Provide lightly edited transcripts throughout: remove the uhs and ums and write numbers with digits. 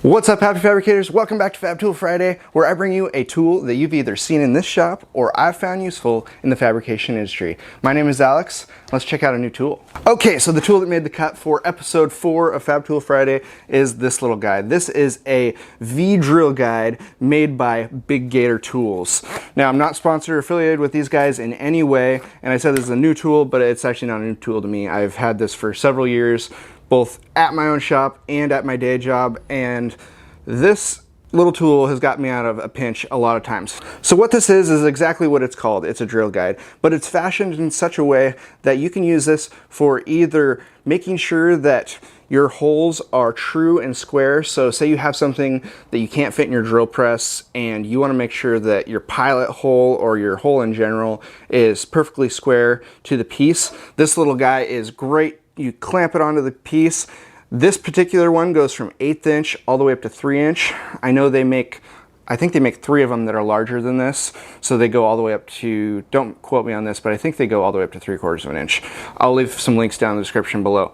What's up, happy fabricators? Welcome back to Fab Tool Friday, where I bring you a tool that you've either seen in this shop or I've found useful in the fabrication industry. My name is Alex. Let's check out a new tool. Okay, so the tool that made the cut for episode 4 of Fab Tool Friday is this little guide. This is a V-drill guide made by BIG Gator Tools. Now, I'm not sponsored or affiliated with these guys in any way, and I said this is a new tool, but it's actually not a new tool to me. I've had this for several years, both at my own shop and at my day job, and this little tool has got me out of a pinch a lot of times. So what this is exactly what it's called. It's a drill guide, but it's fashioned in such a way that you can use this for either making sure that your holes are true and square. So say you have something that you can't fit in your drill press and you want to make sure that your pilot hole or your hole in general is perfectly square to the piece. This little guy is great. You clamp it onto the piece. This particular one goes from 1/8 inch all the way up to 3 inch. I know I think they make 3 of them that are larger than this. So they go all the way up to, don't quote me on this, but I think they go all the way up to 3/4 of an inch. I'll leave some links down in the description below.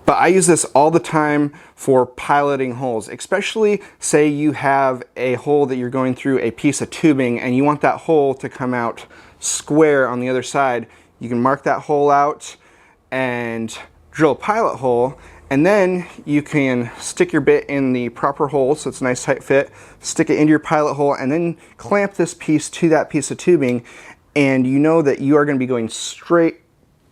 But I use this all the time for piloting holes, especially say you have a hole that you're going through a piece of tubing and you want that hole to come out square on the other side. You can mark that hole out and drill a pilot hole, and then you can stick your bit in the proper hole so it's a nice tight fit, stick it into your pilot hole, and then clamp this piece to that piece of tubing, and you know that you are going to be going straight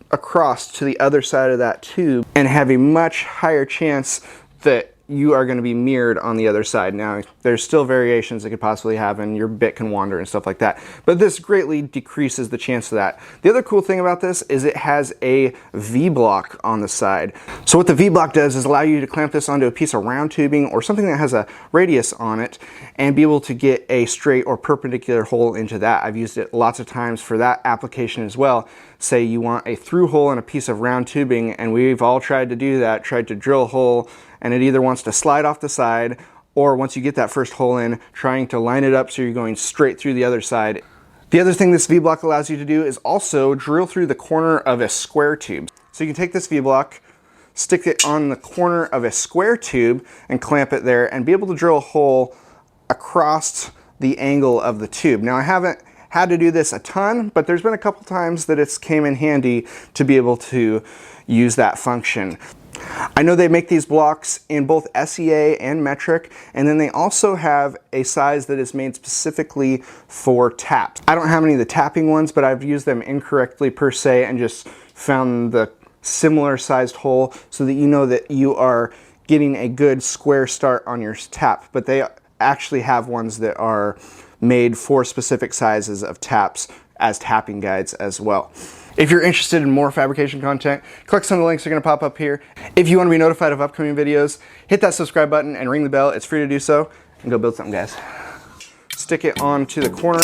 across to the other side of that tube and have a much higher chance that you are going to be mirrored on the other side. Now, there's still variations that could possibly happen. Your bit can wander and stuff like that, but this greatly decreases the chance of that. The other cool thing about this is it has a V-block on the side. So what the V-block does is allow you to clamp this onto a piece of round tubing or something that has a radius on it and be able to get a straight or perpendicular hole into that. I've used it lots of times for that application as well. Say you want a through hole in a piece of round tubing, and we've all tried to do that, tried to drill a hole, and it either wants to slide off the side, or once you get that first hole in, trying to line it up so you're going straight through the other side. The other thing this V-block allows you to do is also drill through the corner of a square tube. So you can take this V-block, stick it on the corner of a square tube and clamp it there and be able to drill a hole across the angle of the tube. Now, I haven't had to do this a ton, but there's been a couple times that it's came in handy to be able to use that function. I know they make these blocks in both SEA and metric, and then they also have a size that is made specifically for taps. I don't have any of the tapping ones, but I've used them incorrectly per se and just found the similar sized hole so that you know that you are getting a good square start on your tap. But they actually have ones that are made for specific sizes of taps as tapping guides as well. If you're interested in more fabrication content, click some of the links that are going to pop up here. If you want to be notified of upcoming videos, hit that subscribe button and ring the bell. It's free to do so. And go build something, guys. Stick it onto the corner.